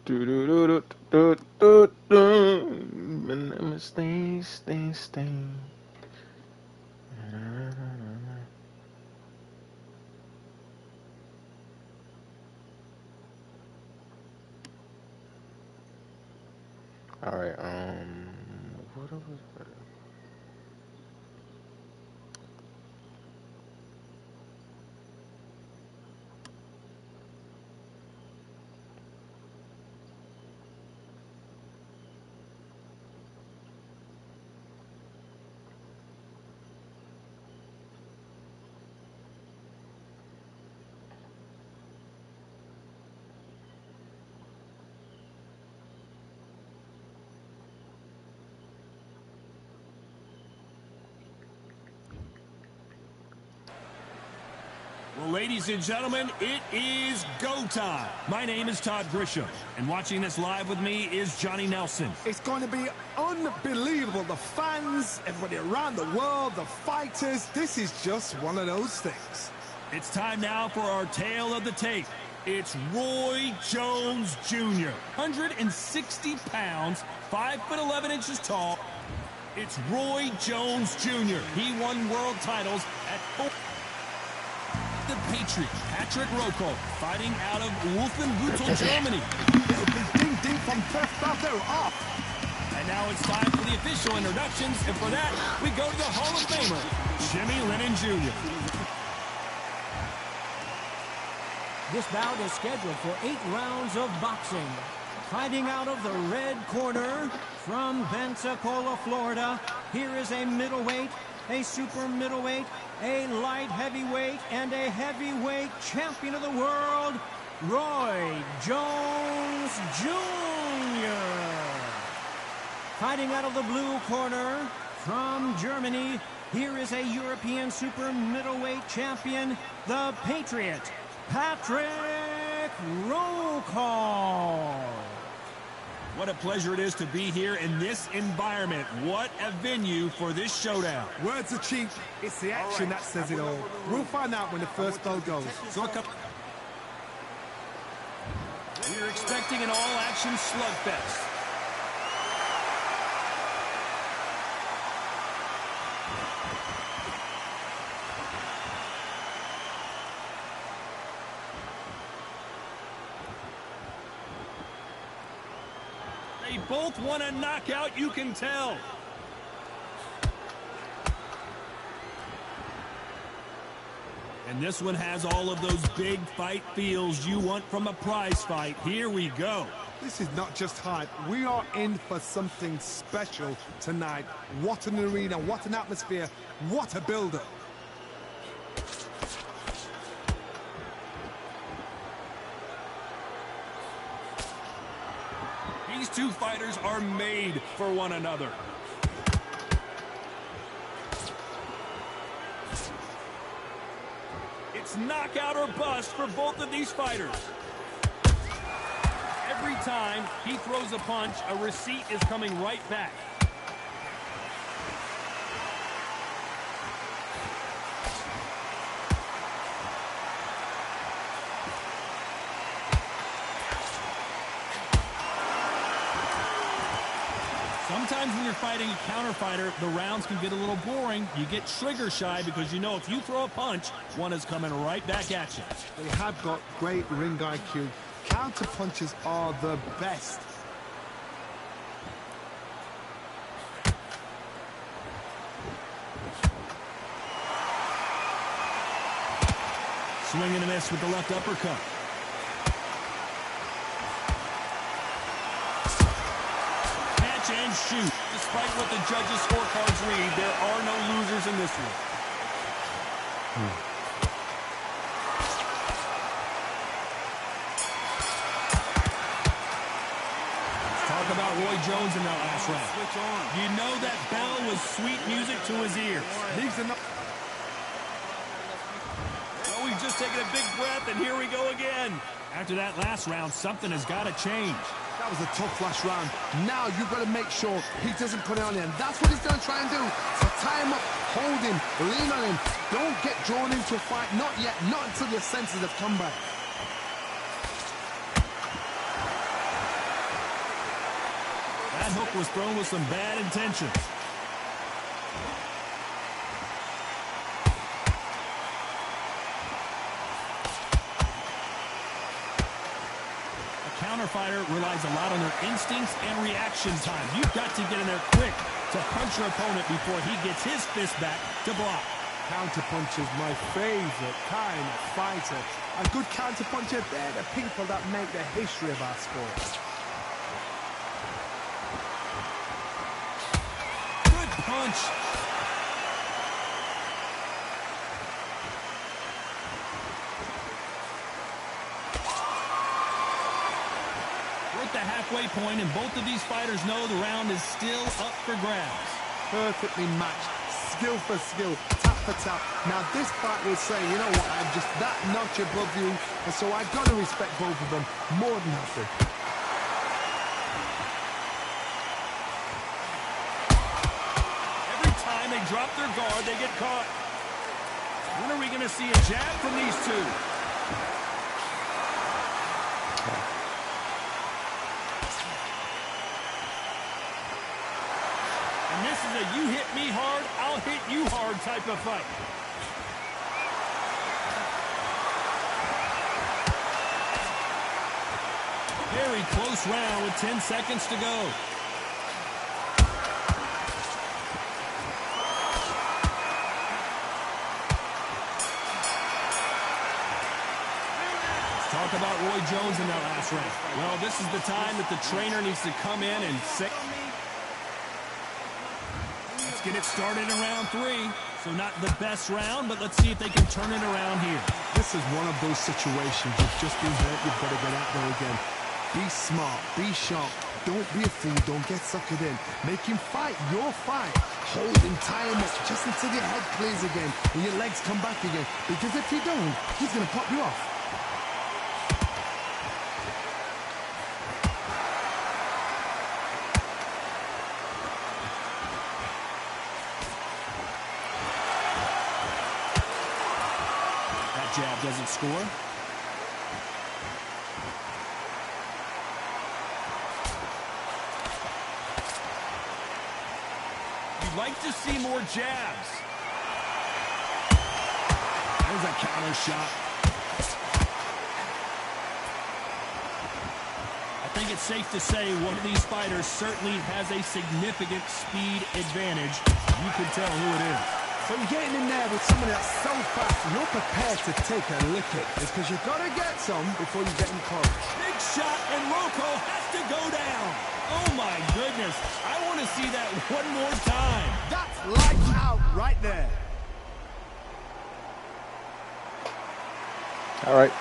Do do do do do do do. Stay, stay, stay. All right. What was better? Well, ladies and gentlemen, it is go time. My name is Thekidrichi, and watching this live with me is Johnny Nelson. It's going to be unbelievable. The fans, everybody around the world, the fighters. This is just one of those things. It's time now for our tale of the tape. It's Roy Jones Jr., 160 pounds, 5'11" tall. It's Roy Jones Jr. He won world titles at 4. The Patriot, Patrick Rocco, fighting out of Wolfenbüttel, Germany. It'll be ding-ding from first brother off. And now it's time for the official introductions, and for that, we go to the Hall of Famer, Jimmy Lennon Jr. This bout is scheduled for 8 rounds of boxing. Fighting out of the red corner from Pensacola, Florida, here is a middleweight, a super middleweight, a light heavyweight, and a heavyweight champion of the world, Roy Jones Jr. Fighting out of the blue corner from Germany, here is a European super middleweight champion, the Patriot, Patrick Rocco. What a pleasure it is to be here in this environment. What a venue for this showdown. Words are cheap. It's the action that says it all. We'll find out when the first bell goes. We're expecting an all-action slugfest. They both want a knockout, you can tell. And this one has all of those big fight feels you want from a prize fight. Here we go. This is not just hype. We are in for something special tonight. What an arena, what an atmosphere, what a build-up. These two fighters are made for one another. It's knockout or bust for both of these fighters. Every time he throws a punch, a receipt is coming right back. Sometimes when you're fighting a counter fighter, the rounds can get a little boring. You get trigger shy because you know if you throw a punch, one is coming right back at you. They have got great ring IQ. Counter punches are the best. Swing and a miss with the left uppercut. Catch and shoot. Despite what the judges' scorecards read, there are no losers in this one. Talk about Roy Jones in that last round. You know that bell was sweet music to his ears. Well, we've just taken a big breath, and here we go again. After that last round, something has got to change. That was a tough last round. Now you've got to make sure he doesn't put it on him. That's what he's going to try and do. So tie him up, hold him, lean on him. Don't get drawn into a fight. Not yet. Not until your senses have come back. That hook was thrown with some bad intentions. A counterfighter relies a lot on their instincts and reaction time. You've got to get in there quick to punch your opponent before he gets his fist back to block. Counterpunch is my favorite kind of fighter. A good counterpuncher, they're the people that make the history of our sport. Good punch. We're at the halfway point, and both of these fighters know the round is still up for grabs. Perfectly matched. Skill for skill, tap for tap. Now this fight will say, you know what, I'm just that notch above you, and so I've got to respect both of them more than happy. Every time they drop their guard, they get caught. When are we going to see a jab from these two? And this is a you hit me hard, I'll hit you hard type of fight. Very close round with 10 seconds to go. Let's talk about Roy Jones in that last round. Well, this is the time that the trainer needs to come in and say, let's get it started in round 3. So not the best round, but let's see if they can turn it around here. This is one of those situations. You've just been hurt, you've got to get out there again. Be smart, be sharp. Don't be a fool, don't get suckered in. Make him fight your fight. Hold him, tie him up, just until your head clears again and your legs come back again. Because if you don't, he's going to pop you off. Jab doesn't score. You'd like to see more jabs. There's a counter shot. I think it's safe to say one of these fighters certainly has a significant speed advantage. You can tell who it is. So you're getting in there with somebody that's so fast, you're prepared to take a licking. It's because you've got to get some before you get in close. Big shot, and Rocco has to go down. Oh, my goodness. I want to see that one more time. That's lights out right there. All right.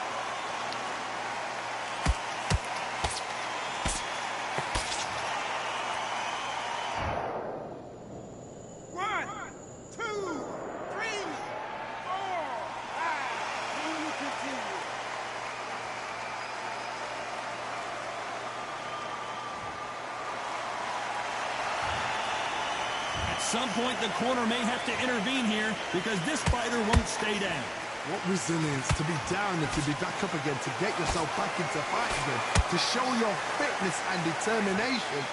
At some point, the corner may have to intervene here because this fighter won't stay down. What resilience to be down and to be back up again, to get yourself back into fight again, to show your fitness and determination.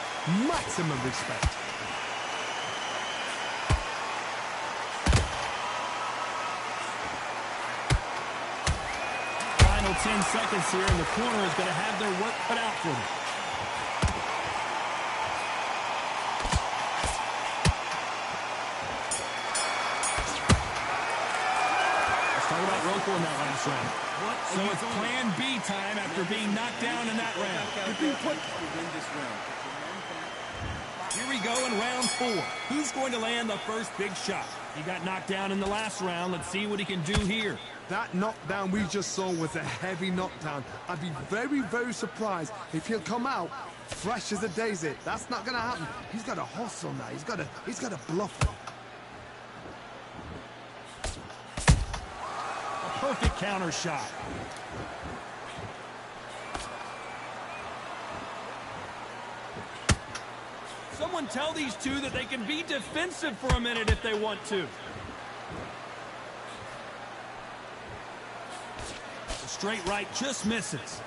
Maximum respect. Final 10 seconds here, and the corner is going to have their work cut out for them. In that last round. So it's plan B time after being knocked down in that round. Here we go in round 4. Who's going to land the first big shot? He got knocked down in the last round. Let's see what he can do here. That knockdown we just saw was a heavy knockdown. I'd be very, very surprised if he'll come out fresh as a daisy. That's not going to happen. He's got to hustle now. He's got to bluff it. Perfect counter shot. Someone tell these two that they can be defensive for a minute if they want to. The straight right just misses.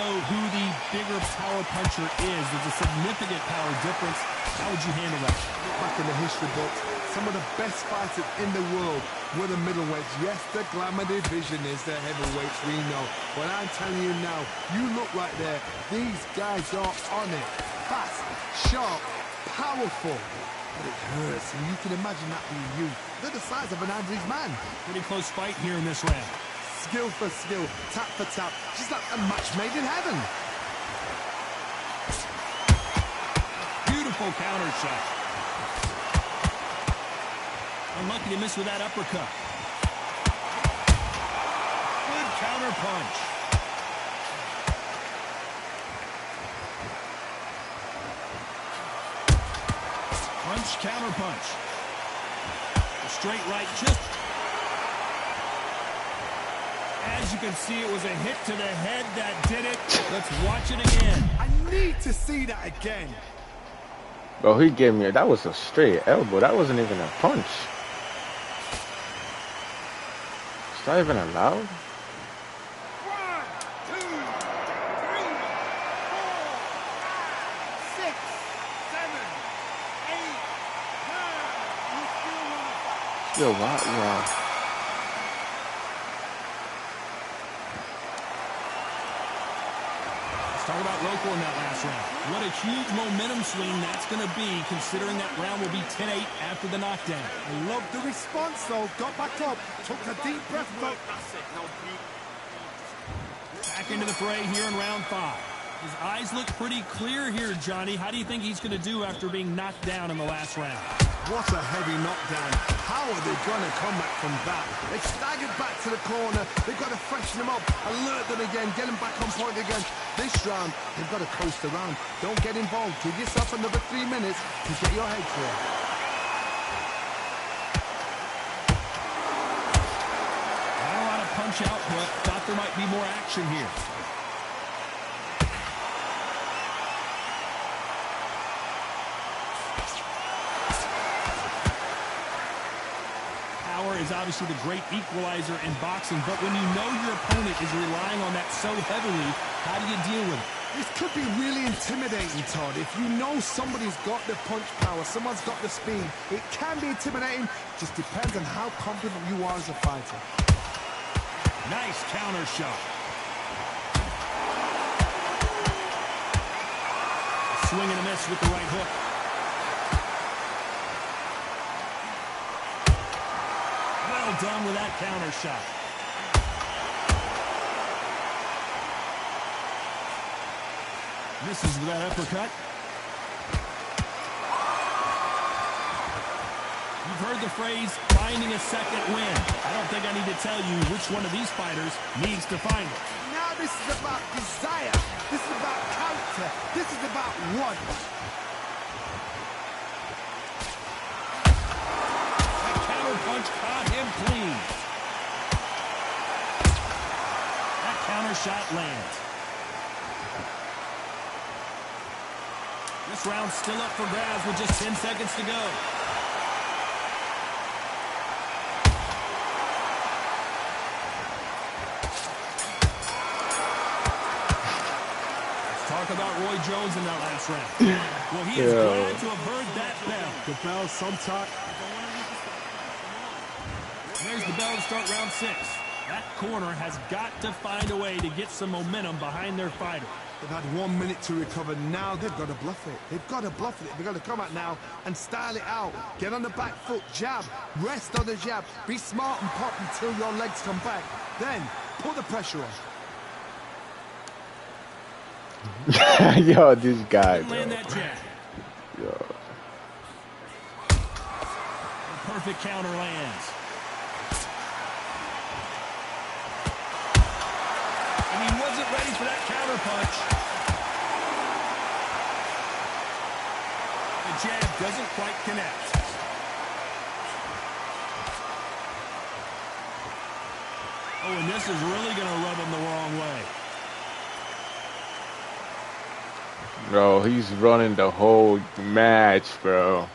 know who the bigger power puncher is. There's a significant power difference. How would you handle that? Look back in the history books. Some of the best fighters in the world were the middleweights. Yes, the glamour division is the heavyweights, we know. But I'm telling you now, you look right there. These guys are on it. Fast, sharp, powerful. But it hurts, and you can imagine that being you. They're the size of an average man. Pretty close fight here in this round. Skill for skill, tap for tap. Just like a match made in heaven. Beautiful counter shot. Unlucky to miss with that uppercut. Good counter punch. Punch, counter punch. A straight right, just... As you can see, it was a hit to the head that did it. Let's watch it again. I need to see that again. Bro, he gave me that was a straight elbow. That wasn't even a punch. Is that even allowed? 1, 2, 3, 4, 5, 6, 7, 8, 9. You still want to fight? Yo, what? Yeah. Talk about local in that last round. What a huge momentum swing that's going to be, considering that round will be 10-8 after the knockdown. I love the response, though. Got back up, took a deep breath. Back into the fray here in round 5. His eyes look pretty clear here, Johnny. How do you think he's going to do after being knocked down in the last round? What a heavy knockdown. How are they going to come back from that? They staggered back to the corner. They've got to freshen them up, alert them again, get them back on point again. This round, they've got to coast around. Don't get involved. Give yourself another 3 minutes to get your head clear. Not a lot of punch output. Thought there might be more action here. Is obviously the great equalizer in boxing, but when you know your opponent is relying on that so heavily, how do you deal with it? This could be really intimidating, Todd. If you know somebody's got the punch power, someone's got the speed, it can be intimidating. Just depends on how confident you are as a fighter. Nice counter shot. A swing and a miss with the right hook. Well done with that counter shot. Misses with that uppercut. You've heard the phrase, finding a second win. I don't think I need to tell you which one of these fighters needs to find it. Now this is about desire. This is about character. This is about want. Punch caught him clean. That counter shot lands. This round's still up for grabs with just 10 seconds to go. Let's talk about Roy Jones in that last round. Well, he is glad to have heard that bell. The bell sometime. There's the bell to start round 6. That corner has got to find a way to get some momentum behind their fighter. They've had 1 minute to recover. Now they've got to bluff it. They've got to bluff it. They've got to come out now and style it out. Get on the back foot, jab, rest on the jab. Be smart and pop until your legs come back. Then put the pressure on. Yo, this guy, bro. Land that jab. Yo. A perfect counter lands. And he wasn't ready for that counter punch. The jab doesn't quite connect. Oh, and this is really going to rub him the wrong way. Bro, he's running the whole match, bro.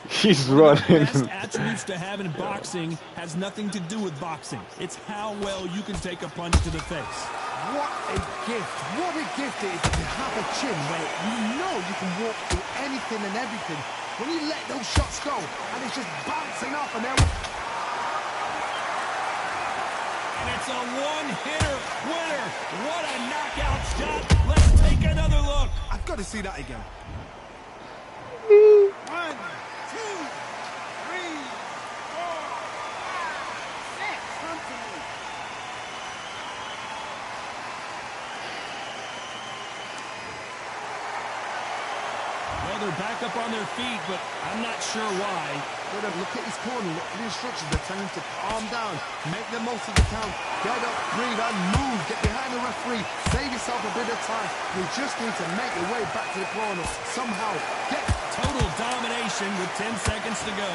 He's running. The best attributes to have in boxing has nothing to do with boxing. It's how well you can take a punch to the face. What a gift. What a gift it is to have a chin where you know you can walk through anything and everything. When you let those shots go and it's just bouncing off and then... And it's a one-hitter winner. What a knockout shot. Let's take another look. I've got to see that again. 1, 2, 3, 4, 5, 6. Come to me. Well, they're back up on their feet, but I'm not sure why. Look at his corner, look at the instructions. They're telling him to calm down, make the most of the count, get up, breathe, and move. Get behind the referee, save yourself a bit of time. You just need to make your way back to the corner somehow. Get Total domination with 10 seconds to go.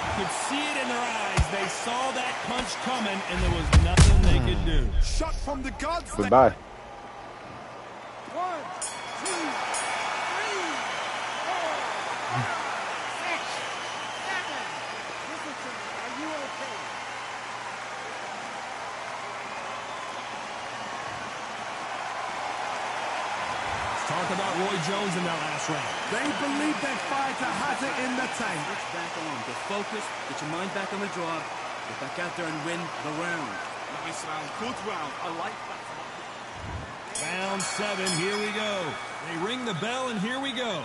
You could see it in their eyes. They saw that punch coming, and there was nothing they could do. shot from the gods. Goodbye. 1, 2, 3, 4, 5, 6, 7. Listen to me. Are you okay? Talk about Roy Jones in that last round. They believe their fighter has it in the tank. Switch back on. Get focused. Get your mind back on the draw. Get back out there and win the round. Nice round. Good round. I like that. Round 7, here we go. They ring the bell, and here we go.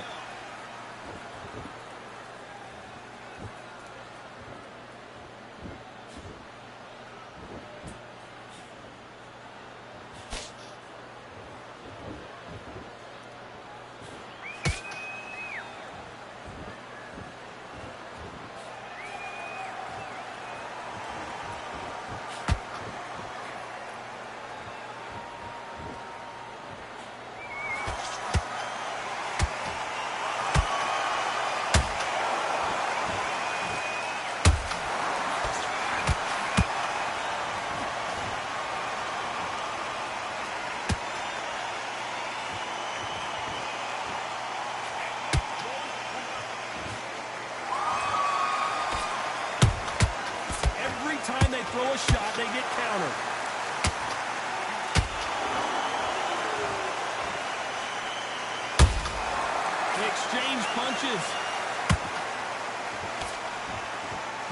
Time they throw a shot, they get countered. They exchange punches.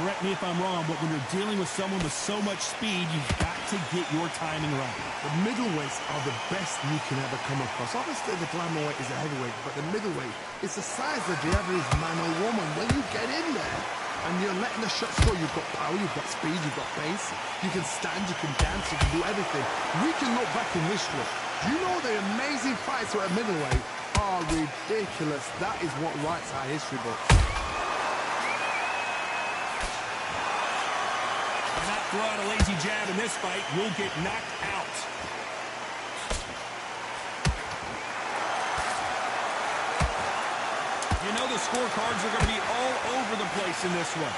Correct me if I'm wrong, but when you're dealing with someone with so much speed, you've got to get your timing right. The middleweights are the best you can ever come across. Obviously, the glamour weight is a heavyweight, but the middleweight is the size of the average man or woman. When you get in there and you're letting the shots go, you've got power, you've got speed, you've got pace. You can stand, you can dance, you can do everything. We can look back in history. Do you know the amazing fights at middleweight are ridiculous? That is what writes our history books. Throw out a lazy jab in this fight, you'll get knocked out. You know the scorecards are going to be all over the place in this one.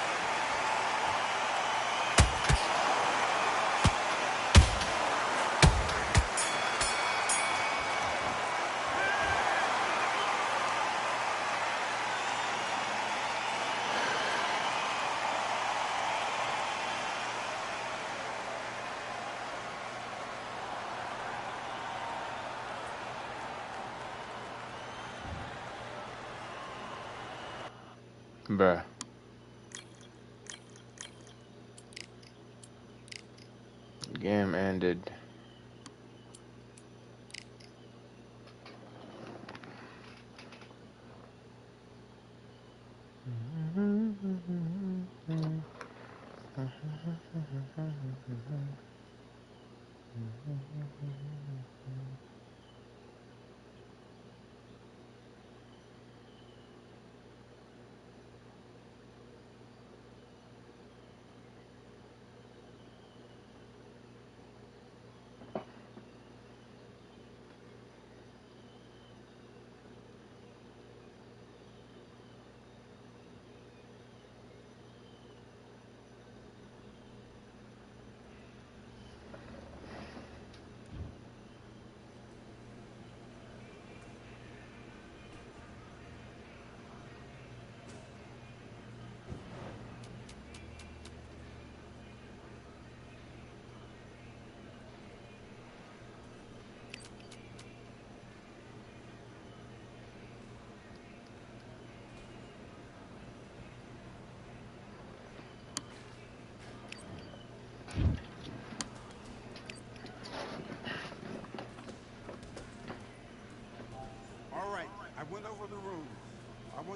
Bruh. Game ended.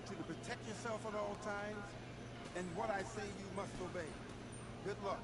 you to protect yourself at all times, and what I say you must obey. Good luck.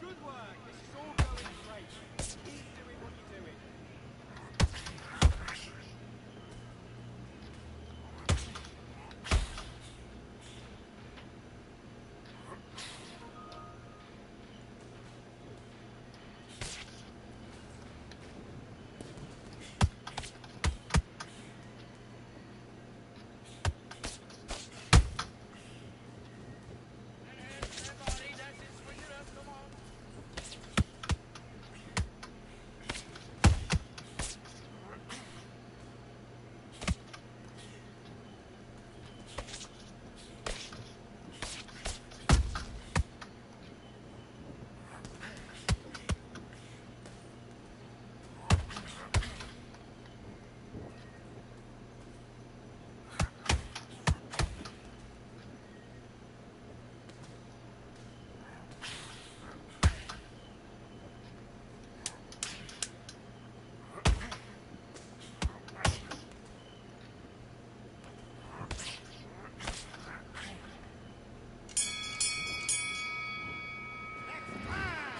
Good work. This is all going great. Keep doing what you're doing. Everybody, that's it. Swing it up. Come on.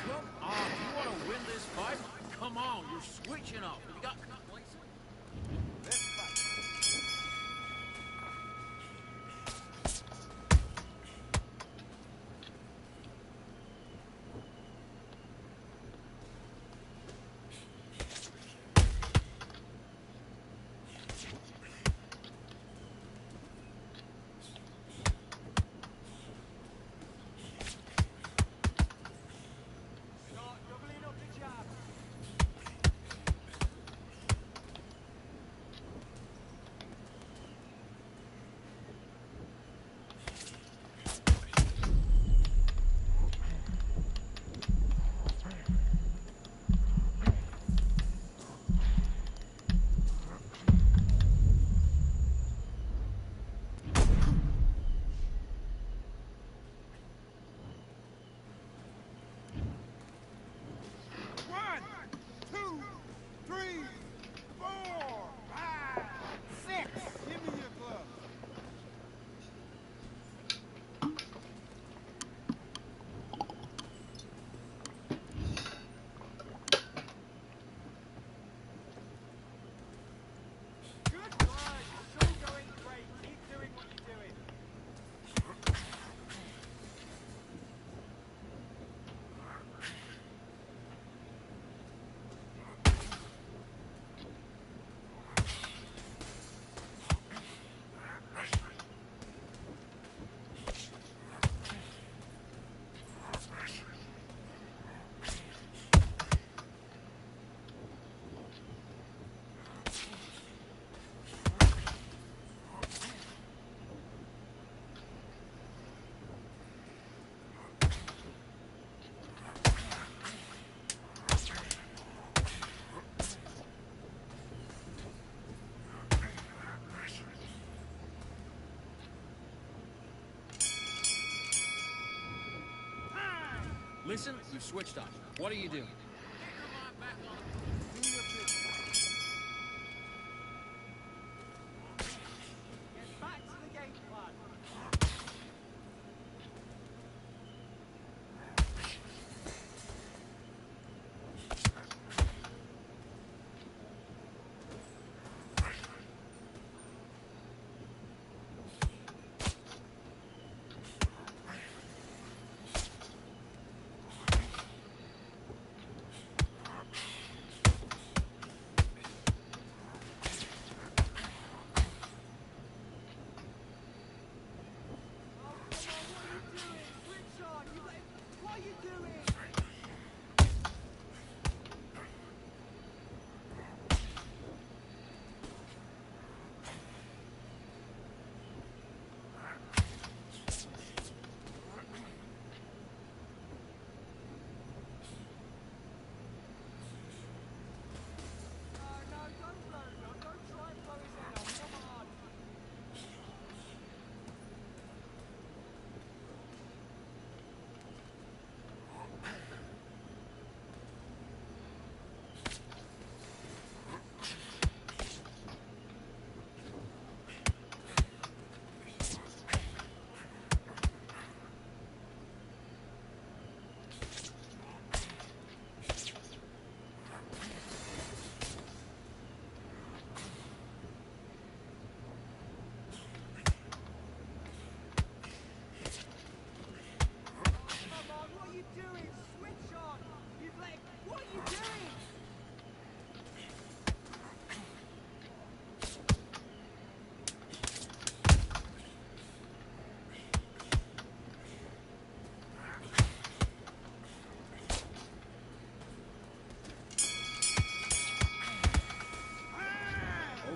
Come on, you want to win this fight? Come on, you're switching off. Have you got complacent? Let's fight. Start doubling up the jab. One, two, three, four, five, six. Give me your glove. Good work. It's all going great. Keep doing what you're doing. Listen, you've switched off. What are you doing? Do your business. Get back to the game plan.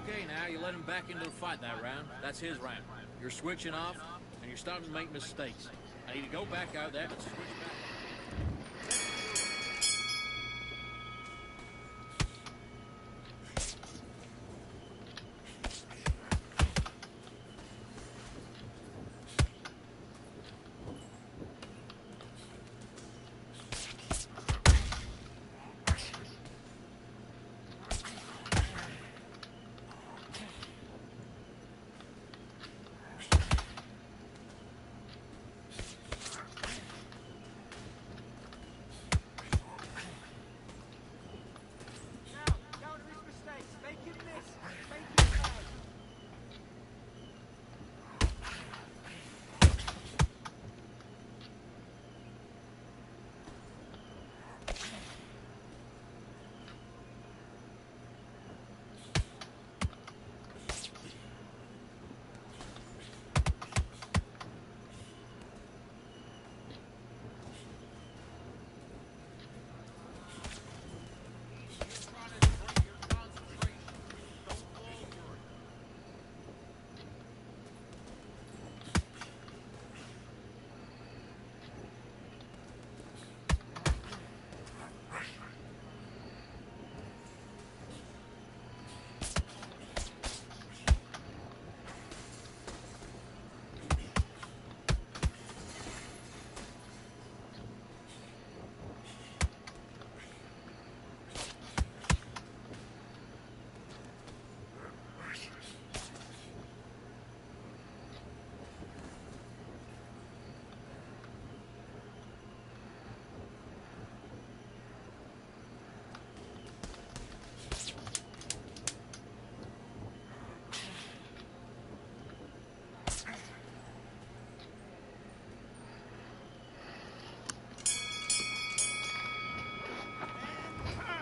Okay, now you let him back into the fight that round. That's his round. You're switching off, and you're starting to make mistakes. I need to go back out there and switch back. Now, counter his mistakes. Make him miss. Make him pay.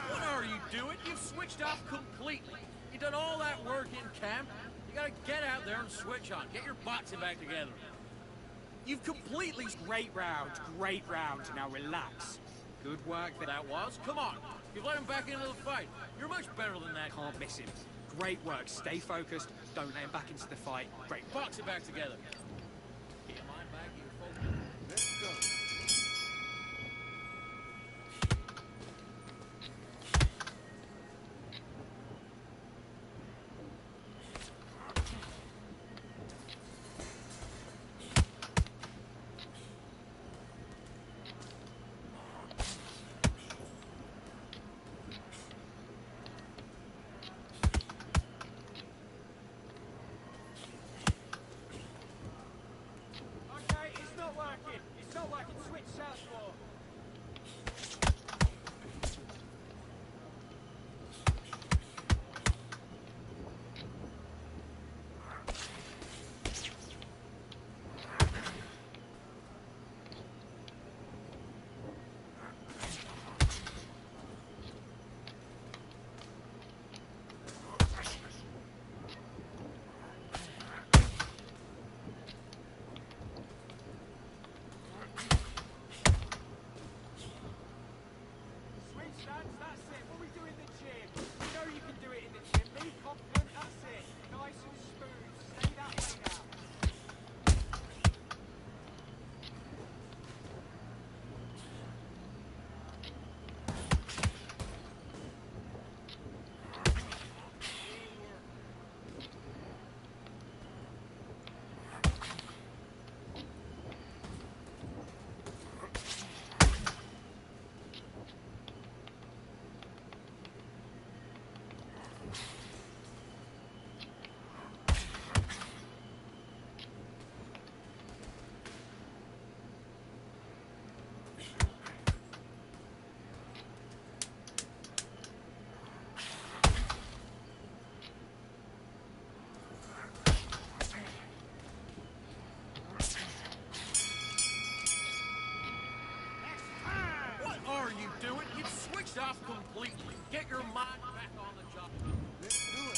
What are you doing? You've switched off completely. You done all that work in camp. You gotta get out there and switch on. Get your boxing back together. You've completely... Great round. Now relax. Good work that was. Come on. You've let him back into the fight. You're much better than that. Can't miss him. Great work. Stay focused. Don't let him back into the fight. Great. Box it back together. Get your mind back to your focus. Let's go. Okay, it's not working. It's not working. Switch southpaw. Switch stance, that's it. What we do in the gym. You know you can do it in the gym. Be confident, that's it. Nice and smooth. Stay that way now. What are you doing? You've switched off completely. Get your mind back on the job. Let's do it.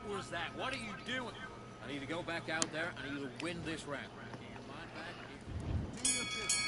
What was that? What are you doing? I need to go back out there. I need to win this round. Get your mind back here. Do your business.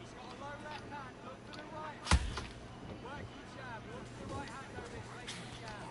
He's got a low left hand. Look for the right hand. Work your jab. Look for the right hand over his face and jab.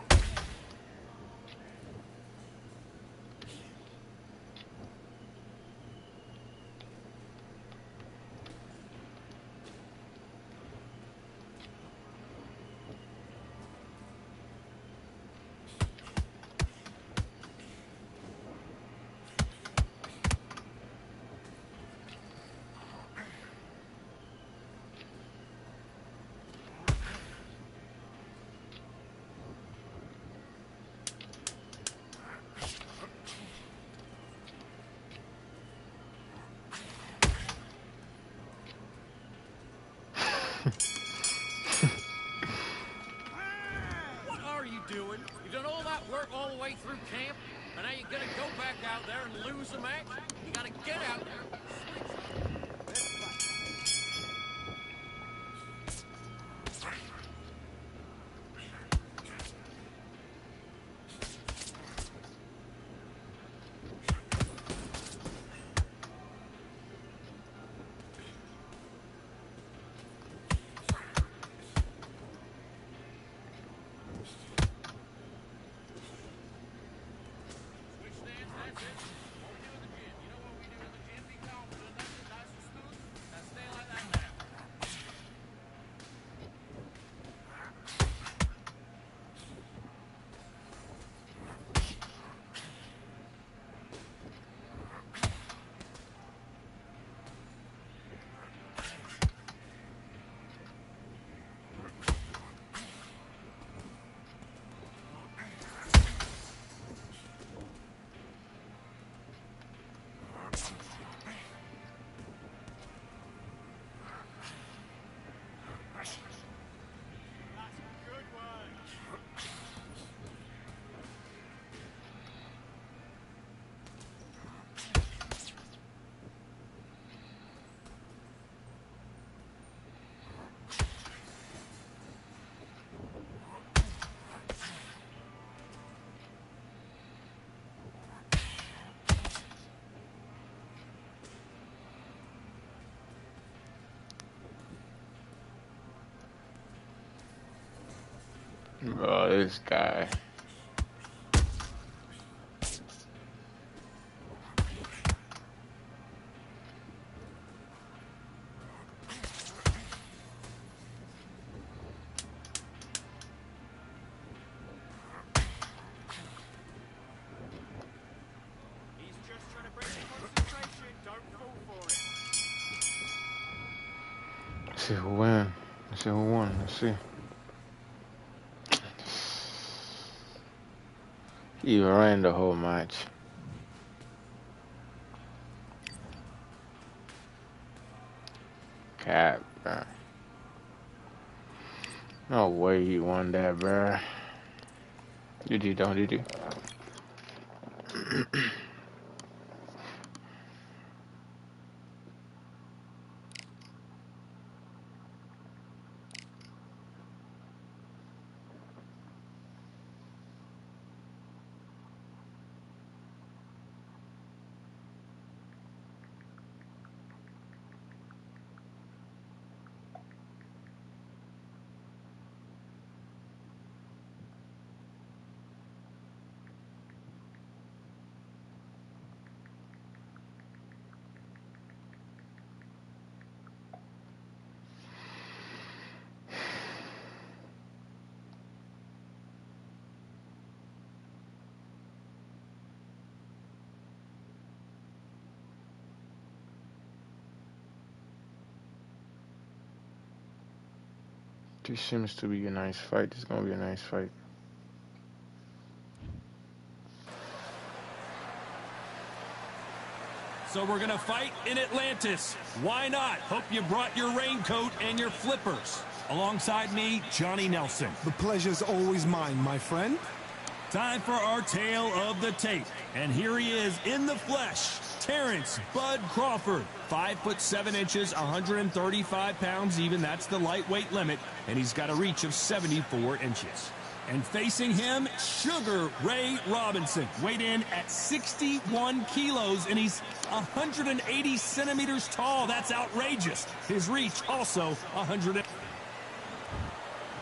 What are you doing? You've done all that work all the way through camp, and now you're gonna go back out there and lose the match? You gotta get out there. Switch stance, that's it. What we do in the gym. You know what we do in the gym? Be confident. That's it. Nice and smooth. Now stay like that now. That's a good one. Oh, this guy. He's just trying to break the concentration. Don't fall for it. Let's see who won. Let's see who won. Let's see. He even ran the whole match. Cap, bro. No way he won that, bro. Did you? Don't did you? This seems to be a nice fight. This is gonna be a nice fight. So we're going to fight in Atlantis. Why not? Hope you brought your raincoat and your flippers. Alongside me, Johnny Nelson. The pleasure's always mine, my friend. Time for our tale of the tape. And here he is in the flesh. Terrence Bud Crawford. 5'7", 135 pounds even. That's the lightweight limit. And he's got a reach of 74 inches. And facing him, Sugar Ray Robinson. Weighed in at 61 kilos, and he's 180 centimeters tall. That's outrageous. His reach also 100.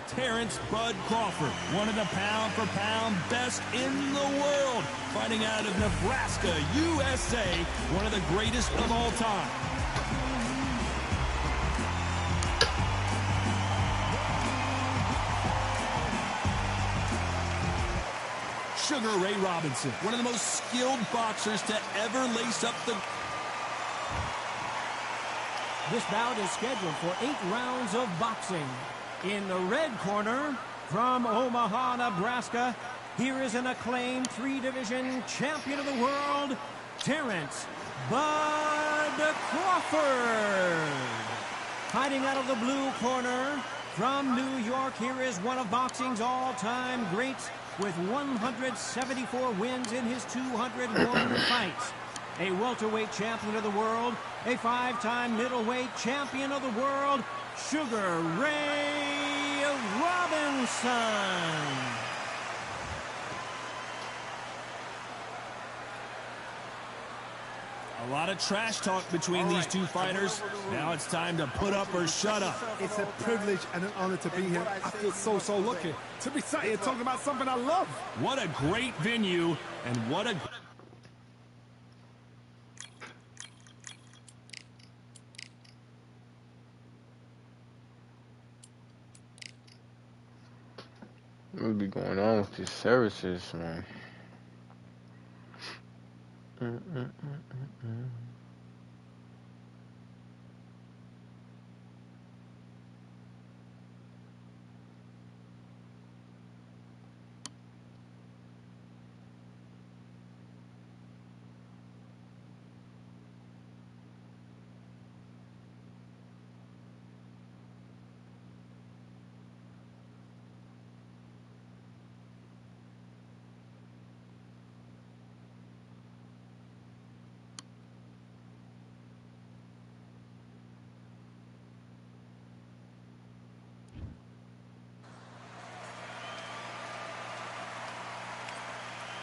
Terrence Bud Crawford, one of the pound-for-pound best in the world. Fighting out of Nebraska, USA, one of the greatest of all time. Sugar Ray Robinson, one of the most skilled boxers to ever lace up the... This bout is scheduled for 8 rounds of boxing. In the red corner, from Omaha, Nebraska, here is an acclaimed 3-division champion of the world, Terrence Bud Crawford. Hiding out of the blue corner, from New York, here is one of boxing's all-time greats, with 174 wins in his 201 fights. A welterweight champion of the world, a 5-time middleweight champion of the world, Sugar Ray Robinson. A lot of trash talk between these two fighters. Now it's time to put up or shut up. It's a privilege and an honor to be here. I feel so lucky to be sat here talking about something I love. What a great venue, and what a... What be going on with these services, man?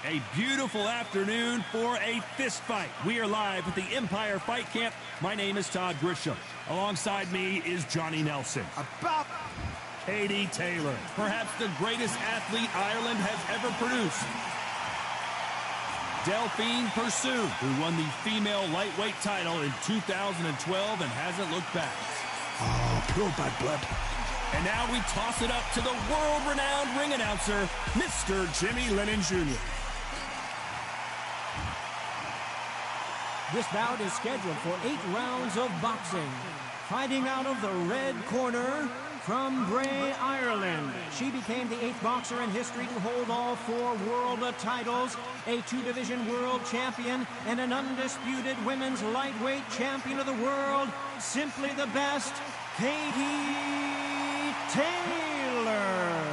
A beautiful afternoon for a fist fight. We are live at the Empire Fight Camp. My name is Todd Grisham. Alongside me is Johnny Nelson. About Katie Taylor, perhaps the greatest athlete Ireland has ever produced. Delphine Pursuit, who won the female lightweight title in 2012 and hasn't looked back. oh, pure bad blood. And now we toss it up to the world-renowned ring announcer, Mr. Jimmy Lennon Jr. This bout is scheduled for 8 rounds of boxing. Fighting out of the red corner, from Bray, Ireland. She became the 8th boxer in history to hold all 4 world titles, a 2-division world champion, and an undisputed women's lightweight champion of the world. Simply the best, Katie Taylor.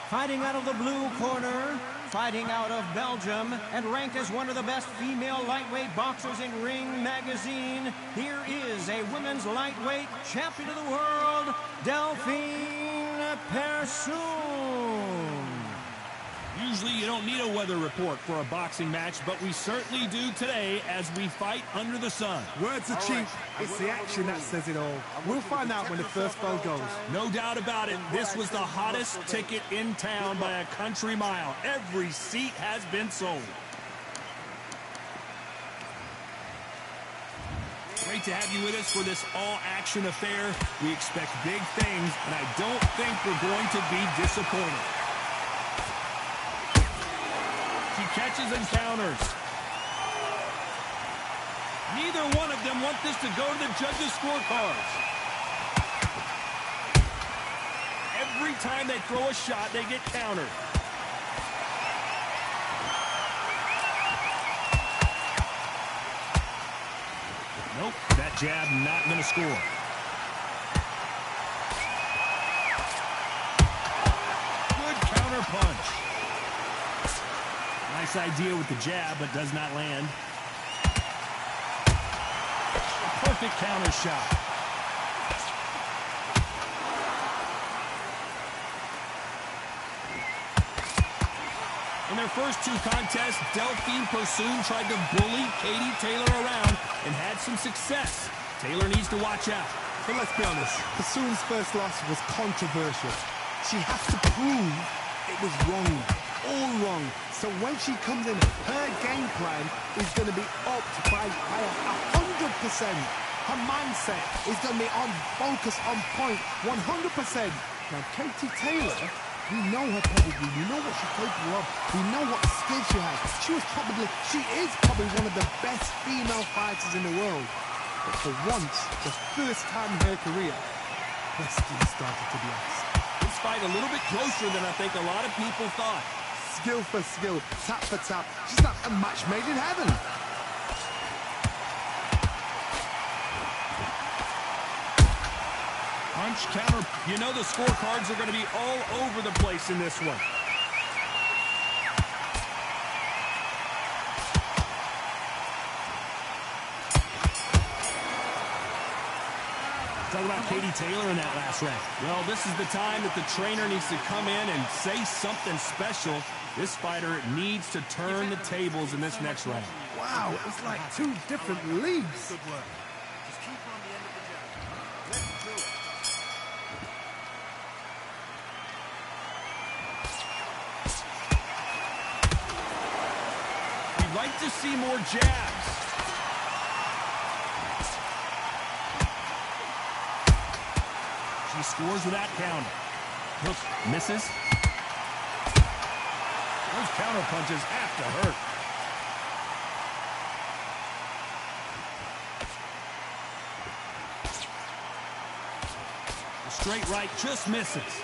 Fighting out of the blue corner, fighting out of Belgium, and ranked as one of the best female lightweight boxers in Ring Magazine, here is a women's lightweight champion of the world, Delphine Pursuit. Usually you don't need a weather report for a boxing match, but we certainly do today as we fight under the sun. Words are cheap. It's the action that says it all. We'll find out when the first bell goes. No doubt about it, this was the hottest ticket in town by a country mile. Every seat has been sold. Great to have you with us for this all-action affair. We expect big things, and I don't think we're going to be disappointed. She catches and counters. Neither one of them want this to go to the judges' scorecards. Every time they throw a shot, they get countered. Nope, that jab not going to score. Good counter punch. Nice idea with the jab, but does not land. A perfect counter shot. In their first two contests, Delphine Persoon tried to bully Katie Taylor around and had some success. Taylor needs to watch out. But let's be honest, Persoon's first loss was controversial. She has to prove it was wrong, all wrong. So when she comes in, her game plan is going to be upped by 100%. Her mindset is going to be on focus, on point, 100%. Now, Katie Taylor, we know her pedigree, we know what she's capable of, we know what skills she has. She is probably one of the best female fighters in the world. But for once, the first time in her career, questions started to be asked. This fight a little bit closer than I think a lot of people thought. Skill for skill, tap for tap. She's not a match made in heaven. Punch, counter. You know the scorecards are going to be all over the place in this one. Talk about Katie Taylor in that last round. Well, this is the time that the trainer needs to come in and say something special. This fighter needs to turn the tables in this next round. Wow, it's like two different leagues. Good work. Just keep on the end of the jab. Let's do it. We'd like to see more jabs. She scores without counter. Hook misses. Those counter punches have to hurt. The straight right just misses.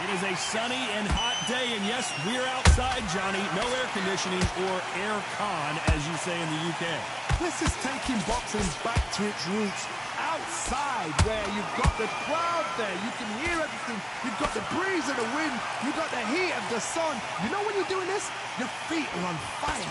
It is a sunny and hot day, and yes, we're outside, Johnny. No air conditioning or air con, as you say in the UK. This is taking boxing back to its roots. Outside, where you've got the crowd there, you can hear everything. You've got the breeze of the wind. You've got the heat of the sun. You know when you're doing this? Your feet are on fire.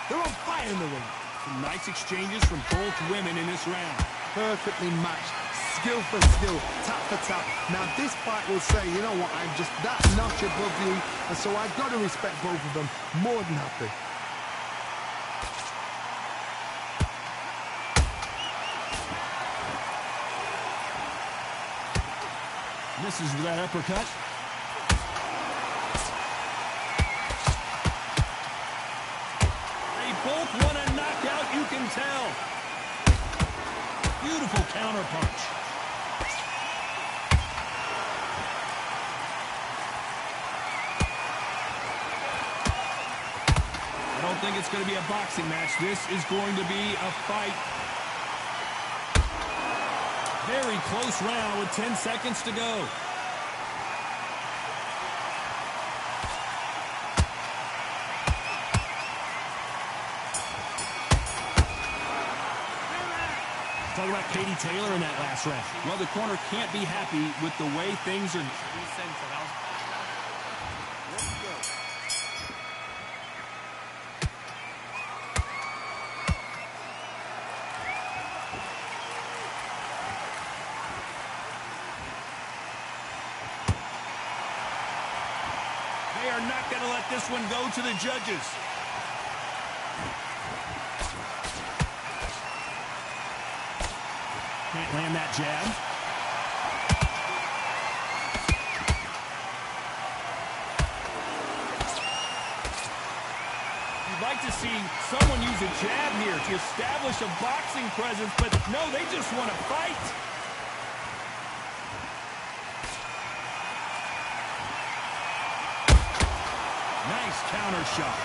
They're on fire in the ring. Some nice exchanges from both women in this round. Perfectly matched. Skill for skill, tap for tap. Now this fight will say, you know what, I'm just that notch above you, and so I've got to respect both of them more than happy. Misses with that uppercut. They both want a knockout, you can tell. Beautiful counter punch. I don't think it's going to be a boxing match. This is going to be a fight. Very close round with 10 seconds to go. Talk about Katie Taylor in that last round. Well, the corner can't be happy with the way things are. They are not going to let this one go to the judges. Can't land that jab. You'd like to see someone use a jab here to establish a boxing presence, but no, they just want to fight. Nice counter shot.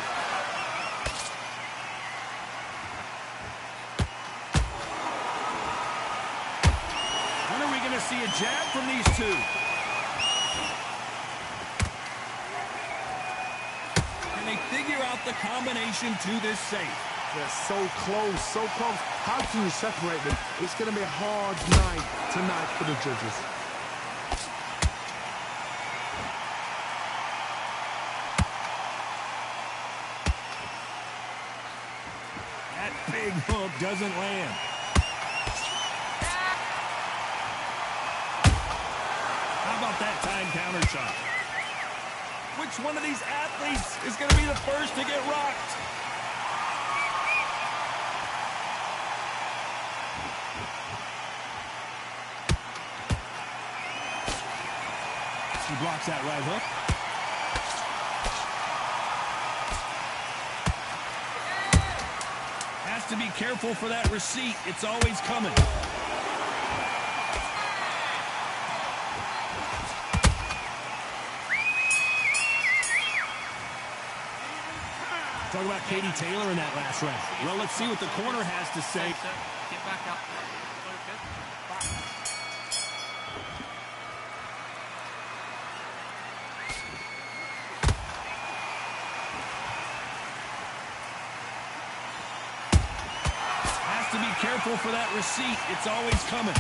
going to see a jab from these two. And they figure out the combination to this safe. They're so close, so close. How can you separate them? It's going to be a hard night tonight for the judges. That big hook doesn't land. How about that time counter shot? Which one of these athletes is going to be the first to get rocked? He blocks that right hook. Has to be careful for that receipt. It's always coming. Talk about Katie Taylor in that last round. Well, let's see what the corner has to say. Get back up. Focus. Has to be careful for that receipt. It's always coming.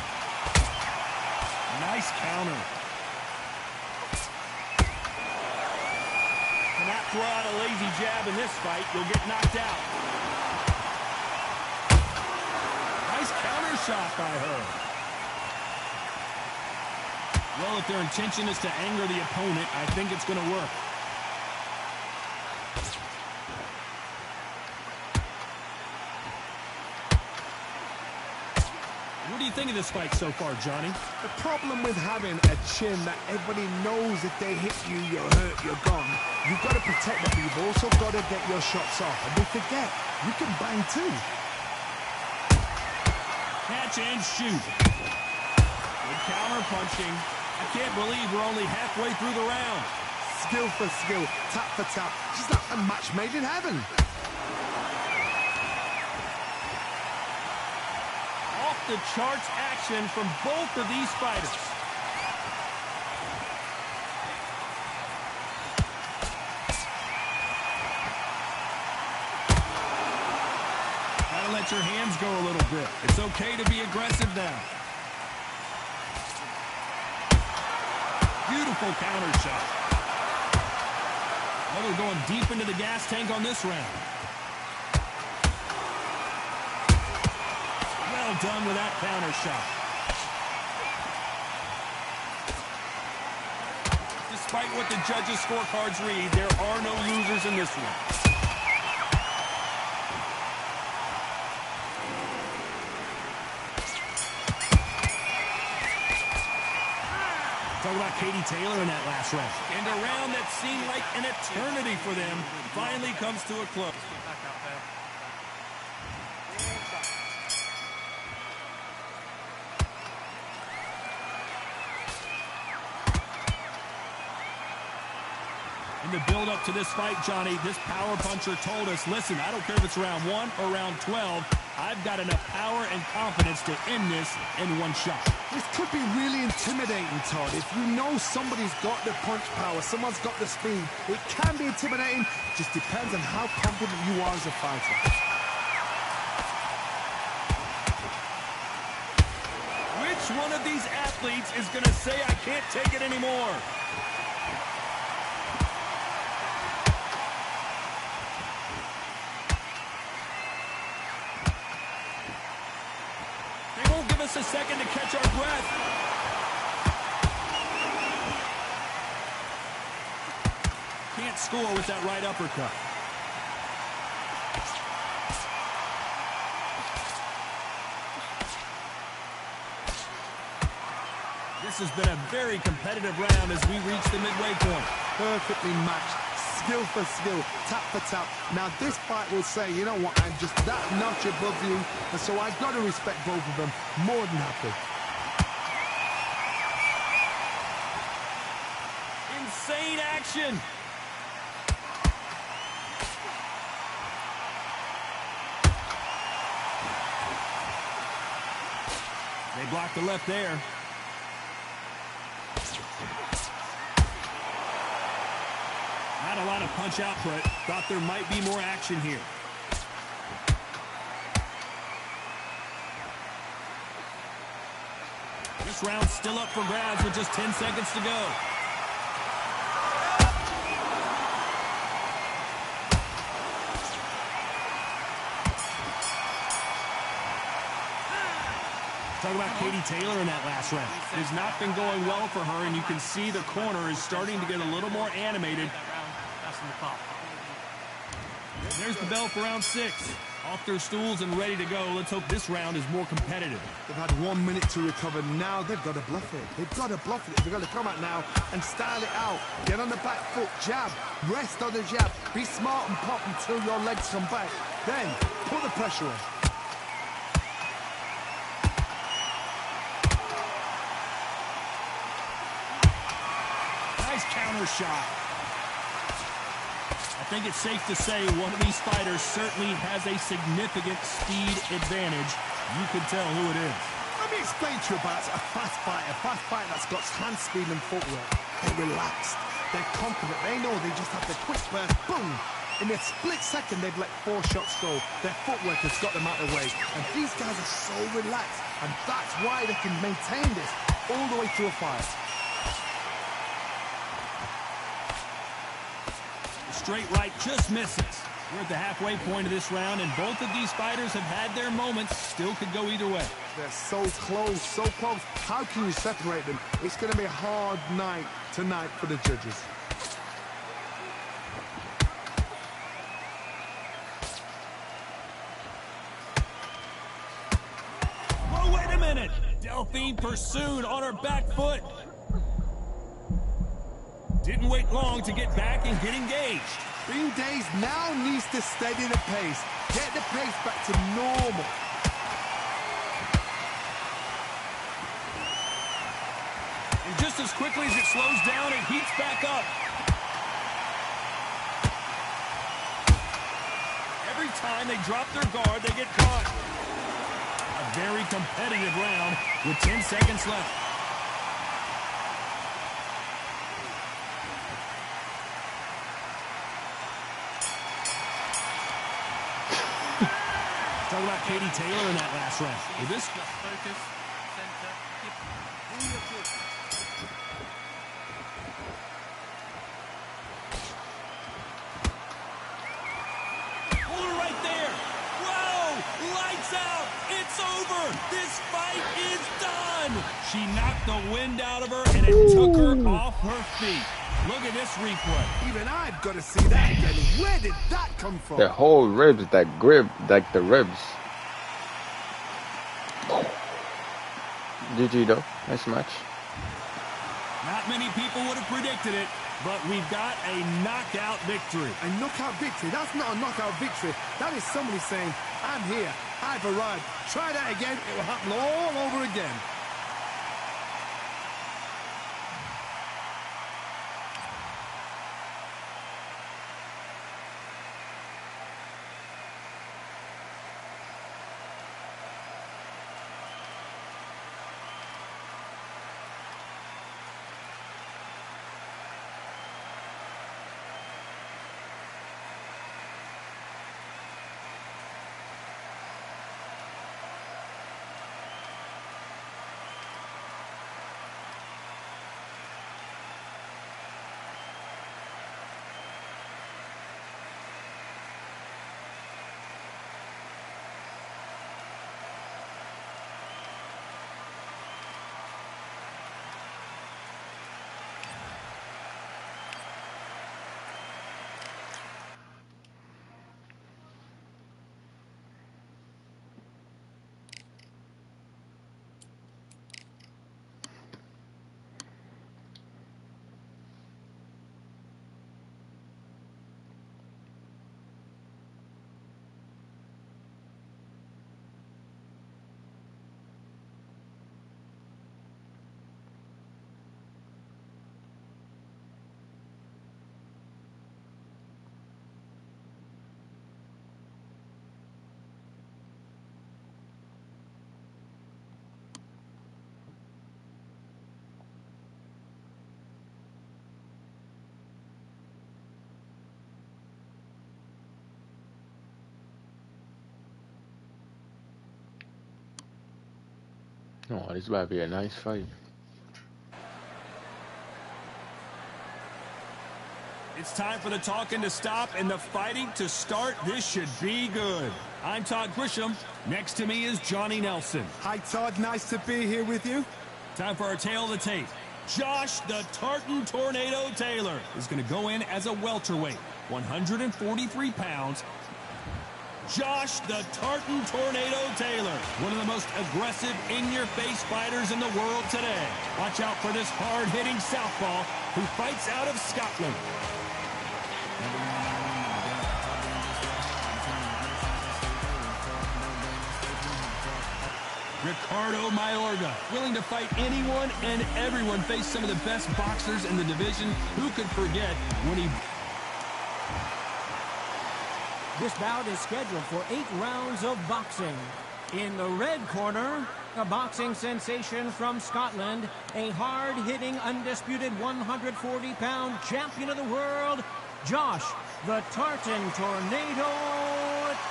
Nice counter. Cannot throw out a lazy jab in this fight. You'll get knocked out. Nice counter shot by her. Well, if their intention is to anger the opponent, I think it's going to work. What do you think of this fight so far, Johnny? The problem with having a chin that everybody knows if they hit you, you're hurt, you're gone. You've got to protect that, but you've also got to get your shots off. And don't forget, you can bang too. Catch and shoot. Good counter punching. I can't believe we're only halfway through the round. Skill for skill, tap for tap. Just like a match made in heaven. Off the charts action from both of these fighters. Gotta let your hands go a little bit. It's okay to be aggressive now. Beautiful counter shot. Well, they're going deep into the gas tank on this round. Well done with that counter shot. Despite what the judges' scorecards read, there are no losers in this one. Talk about Katie Taylor in that last round. And a round that seemed like an eternity for them finally comes to a close. Back up there. In the build-up to this fight, Johnny, this power puncher told us, listen, I don't care if it's round 1 or round 12, I've got enough power and confidence to end this in one shot. This could be really intimidating, Todd. If you know somebody's got the punch power, someone's got the speed, it can be intimidating. Just depends on how confident you are as a fighter. Which one of these athletes is going to say, I can't take it anymore? Give us a second to catch our breath. Can't score with that right uppercut. This has been a very competitive round as we reach the midway point. Perfectly matched. Skill for skill, tap for tap. Now this fight will say, you know what, I'm just that notch above you, and so I've got to respect both of them. More than happy. Insane action. They blocked the left there. Not a lot of punch output. Thought there might be more action here. This round's still up for grabs with just 10 seconds to go. Talk about Katie Taylor in that last round. It's not been going well for her, and you can see the corner is starting to get a little more animated. There's the bell for round 6. Off their stools and ready to go. Let's hope this round is more competitive. They've had 1 minute to recover. Now they've got to bluff it. They've got to bluff it. They've got to come out now and style it out. Get on the back foot, jab, rest on the jab. Be smart and pop until your legs come back. Then put the pressure on. Nice counter shot. I think it's safe to say one of these fighters certainly has a significant speed advantage. You can tell who it is. Let me explain to you about a fast fighter that's got hand speed and footwork. They're relaxed. They're confident. They know they just have the quick burst. Boom! In a split second, they've let 4 shots go. Their footwork has got them out of the way. And these guys are so relaxed. And that's why they can maintain this all the way through a fight. Straight right just misses. We're at the halfway point of this round, and both of these fighters have had their moments. Still could go either way. They're so close, so close. How can you separate them? It's going to be a hard night tonight for the judges. Oh, wait a minute. Delphine pursued on her back foot. Didn't wait long to get back and get engaged. Being dazed now needs to steady the pace. Get the pace back to normal. And just as quickly as it slows down, it heats back up. Every time they drop their guard, they get caught. A very competitive round with 10 seconds left. Talk about Katie Taylor in that last round. With this Focus, center, hold her right there. Whoa! Lights out. It's over. This fight is done. She knocked the wind out of her, and it took her off her feet. Look at this replay. Even I've got to see that again. Where did that come from? The whole ribs, that grip, like the ribs. GG though, nice match. Not many people would have predicted it, but we've got a knockout victory. A knockout victory? That's not a knockout victory. That is somebody saying, I'm here, I've arrived. Try that again, it will happen all over again. Oh, this about to be a nice fight. It's time for the talking to stop and the fighting to start. This should be good. I'm Todd Grisham. Next to me is Johnny Nelson. Hi, Todd. Nice to be here with you. Time for our tail of the tape. Josh the Tartan Tornado Taylor is going to go in as a welterweight, 143 pounds. Josh the Tartan Tornado Taylor, one of the most aggressive in-your-face fighters in the world today. Watch out for this hard-hitting southpaw who fights out of Scotland. Ricardo Mayorga, willing to fight anyone and everyone, faced some of the best boxers in the division. Who could forget when he... This bout is scheduled for 8 rounds of boxing. In the red corner, a boxing sensation from Scotland, a hard-hitting, undisputed 140-pound champion of the world, Josh the Tartan Tornado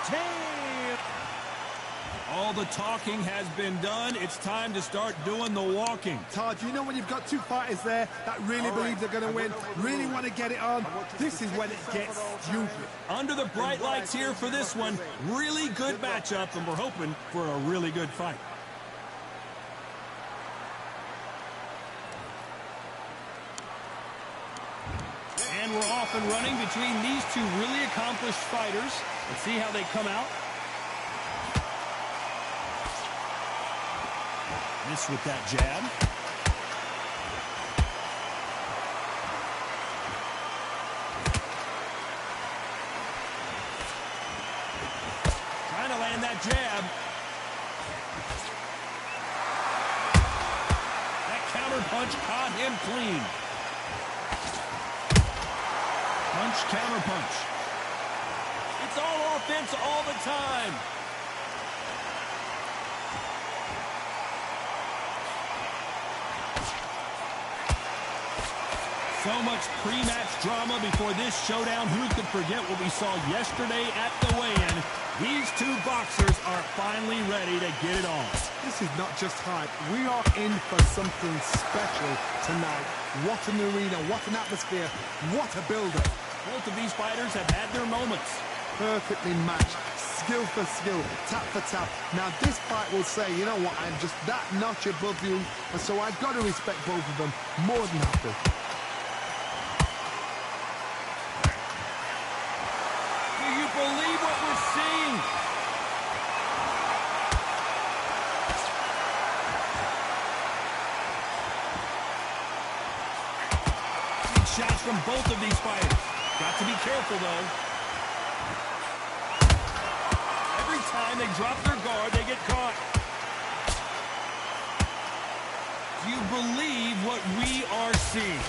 Taylor. All the talking has been done. It's time to start doing the walking. Todd, you know when you've got two fighters there that really believe they're going to win, really want to get it on, this is when it gets stupid. Under the bright lights here for this one, really good matchup, and we're hoping for a really good fight. And we're off and running between these two really accomplished fighters. Let's see how they come out. Miss with that jab. Trying to land that jab. That counter punch caught him clean. Punch, counter punch. It's all offense all the time. So much pre-match drama before this showdown. Who could forget what we saw yesterday at the weigh-in? These two boxers are finally ready to get it on. This is not just hype. We are in for something special tonight. What an arena, what an atmosphere, what a build-up. Both of these fighters have had their moments. Perfectly matched, skill for skill, tap for tap. Now this fight will say, you know what, I'm just that notch above you, and so I've got to respect both of them more than happy. Believe what we're seeing. Big shots from both of these fighters. Got to be careful, though. Every time they drop their guard, they get caught. Do you believe what we are seeing?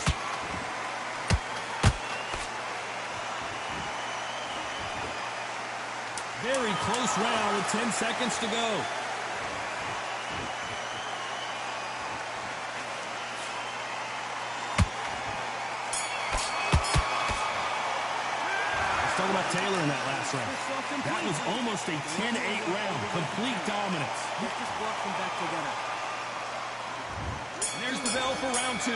Very close round with 10 seconds to go. Let's talk about Taylor in that last round. That was almost a 10-8 round. Complete dominance. Let's just walk them back together. And there's the bell for round 2.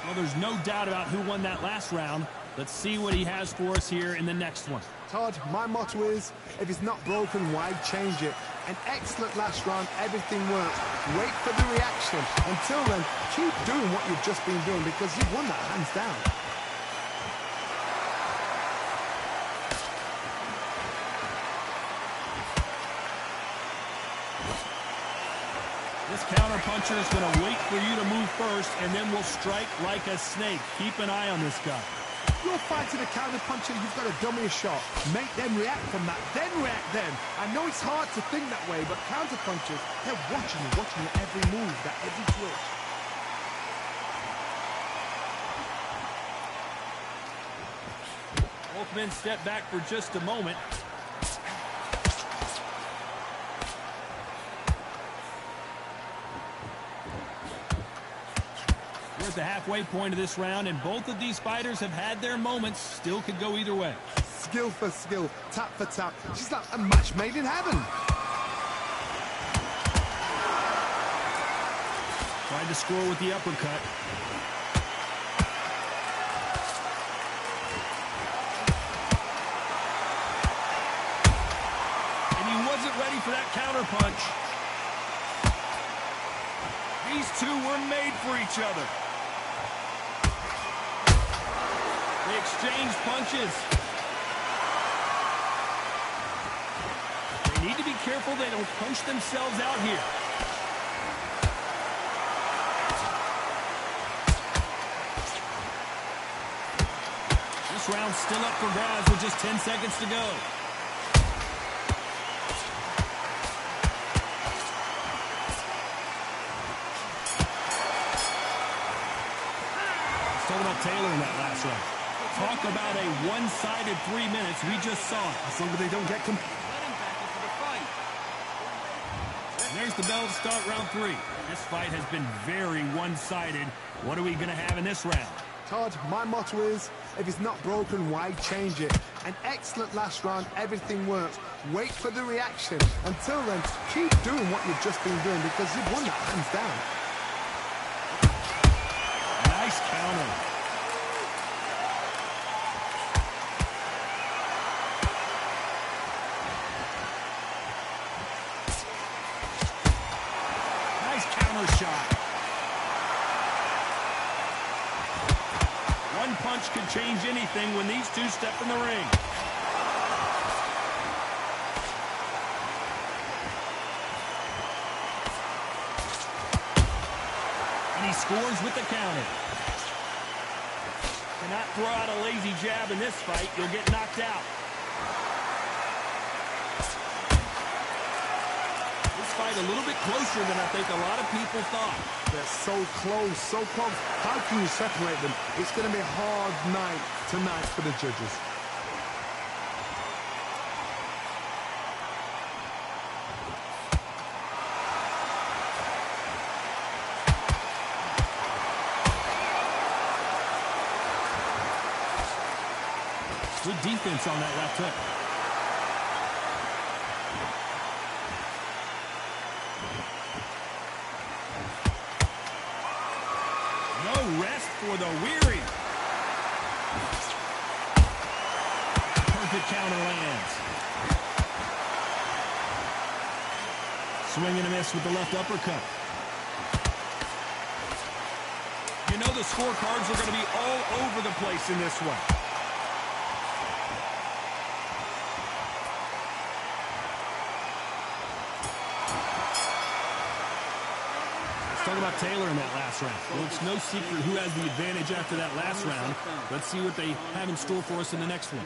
Well, there's no doubt about who won that last round. Let's see what he has for us here in the next one. Todd, my motto is, if it's not broken, why change it? An excellent last round, everything worked. Wait for the reaction. Until then, keep doing what you've just been doing because you've won that hands down. This counter-puncher is going to wait for you to move first, and then will strike like a snake. Keep an eye on this guy. You're fighting a counter-puncher, you've got to dummy a shot. Make them react from that, then react then. I know it's hard to think that way, but counter-punchers, they're watching your every move, that every twitch. Both men step back for just a moment. We're at the halfway point of this round, and both of these fighters have had their moments. Still could go either way. Skill for skill, tap for tap. She's like a match made in heaven. Tried to score with the uppercut. And he wasn't ready for that counter punch. These two were made for each other. They exchanged punches. They need to be careful they don't punch themselves out here. This round's still up for grabs with just 10 seconds to go. Let's talk about Taylor in that last round. Talk about a one-sided 3 minutes. We just saw it. As long as they don't get Let him back into the fight. And there's the bell to start round 3. This fight has been very one-sided. What are we going to have in this round? Todd, my motto is, if it's not broken, why change it? An excellent last round, everything works. Wait for the reaction. Until then, keep doing what you've just been doing because you've won that hands down. Nice counter. Nice counter shot. One punch could change anything when these two step in the ring. And he scores with the counter. Cannot throw out a lazy jab in this fight. You'll get knocked out. This fight a little bit closer than I think a lot of people thought. They're so close, so close. How can you separate them? It's going to be a hard night tonight for the judges. Good defense on that left hook. No rest for the weary. Perfect counter lands. Swing and a miss with the left uppercut. You know the scorecards are going to be all over the place in this one. Talk about Taylor in that last round. Well, it's no secret who has the advantage after that last round. Let's see what they have in store for us in the next one.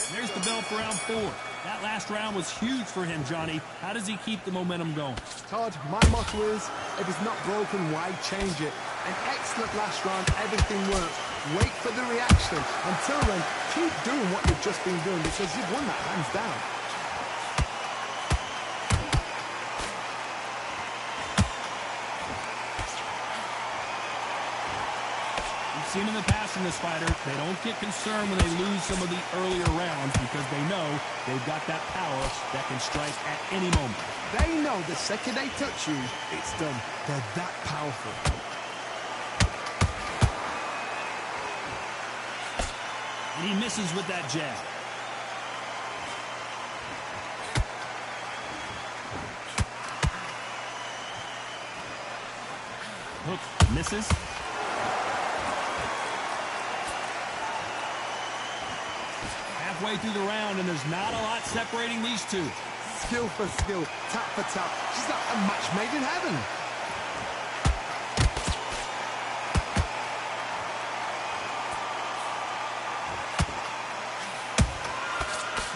There's the bell for round 4. That last round was huge for him, Johnny. How does he keep the momentum going? Todd, my motto is, if it's not broken, why change it? An excellent last round, everything works. Wait for the reaction. Until then, keep doing what you've just been doing because you've won that hands down. Seen in the past from this fighter, they don't get concerned when they lose some of the earlier rounds because they know they've got that power that can strike at any moment. They know the second they touch you, it's done. They're that powerful. And he misses with that jab. Hook misses. Halfway through the round, and there's not a lot separating these two. Skill for skill, tap for tap. She's like a match made in heaven.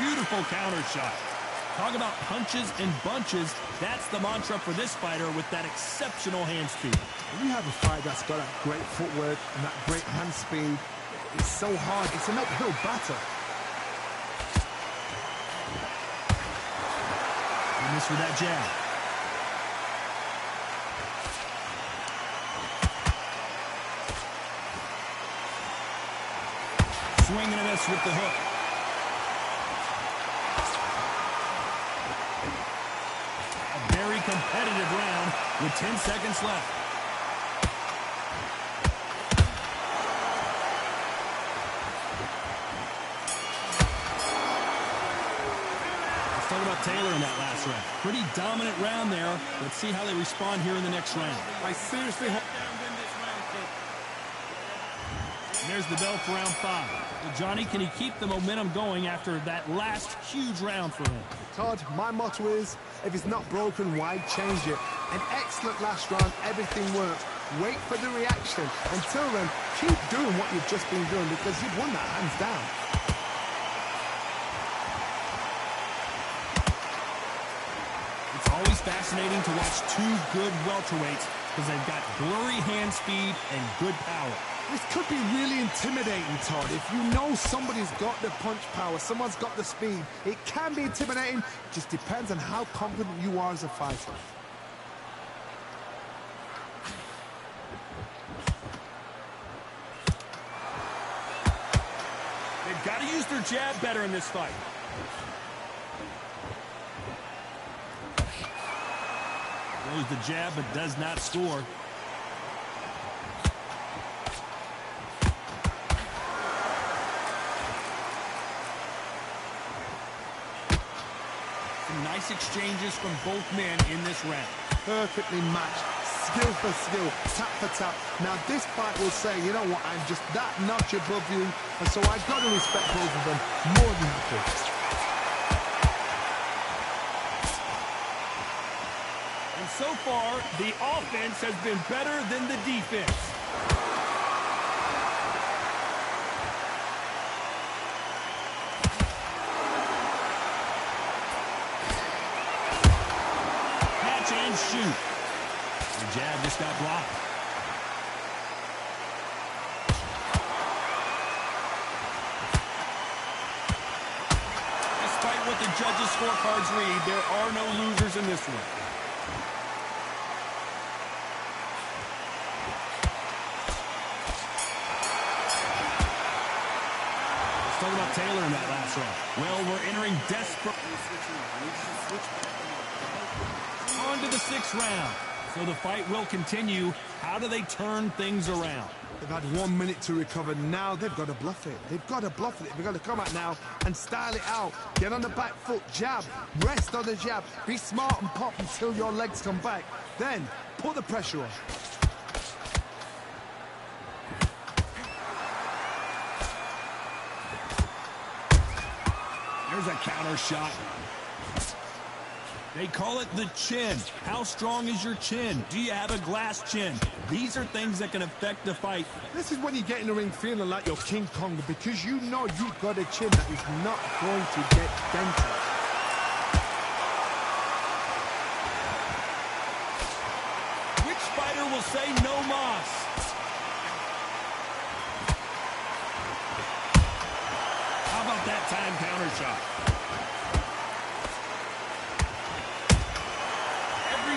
Beautiful counter shot. Talk about punches and bunches. That's the mantra for this fighter with that exceptional hand speed. When you have a fight that's got that great footwork and that great hand speed, it's so hard. It's an uphill battle. He missed with that jab. Swing and a miss with the hook. A very complete competitive round with 10 seconds left. Let's talk about Taylor in that last round. Pretty dominant round there. Let's see how they respond here in the next round. I seriously hope... And there's the bell for round 5. Well, Johnny, can he keep the momentum going after that last huge round for him? Todd, my motto is, if it's not broken, why change it? An excellent last round, everything worked. Wait for the reaction. Until then, keep doing what you've just been doing because you've won that hands down. It's always fascinating to watch two good welterweights because they've got blurry hand speed and good power. This could be really intimidating, Todd. If you know somebody's got the punch power, someone's got the speed, it can be intimidating. Just depends on how confident you are as a fighter. They've got to use their jab better in this fight. Throws the jab but does not score. Nice exchanges from both men in this round. Perfectly matched, skill for skill, tap for tap. Now this fight will say, you know what, I'm just that notch above you, and so I've got to respect both of them more than happy. And so far, the offense has been better than the defense. And shoot. The jab just got blocked. Despite what the judges' scorecards read, there are no losers in this one. Let's talk about Taylor in that last round. Well, we're entering desperate. On to the 6th round. So the fight will continue. How do they turn things around? They've had 1 minute to recover. Now they've got to bluff it. They've got to bluff it. They've got to come out now and style it out. Get on the back foot, jab, rest on the jab. Be smart and pop until your legs come back. Then put the pressure on. There's a counter shot. They call it the chin. How strong is your chin? Do you have a glass chin? These are things that can affect the fight. This is when you get in the ring feeling like you're King Kong because you know you've got a chin that is not going to get dented. Which fighter will say no mas? How about that time counter shot?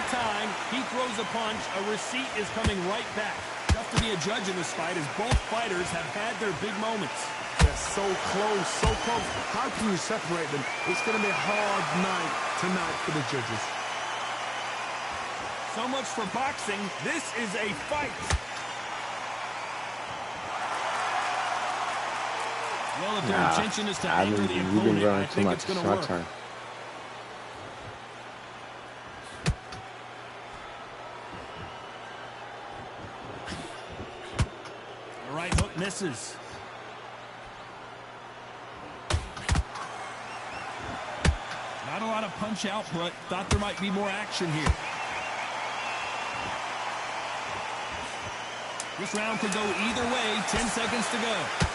Time he throws a punch, a receipt is coming right back. Tough to be a judge in this fight as both fighters have had their big moments. They're so close, so close. How can you separate them? It's going to be a hard night tonight for the judges. So much for boxing. This is a fight. Well, if their intention is to anger the opponent, I think it's going to work. Right hook misses. Not a lot of punch output. Thought there might be more action here. This round could go either way. 10 seconds to go.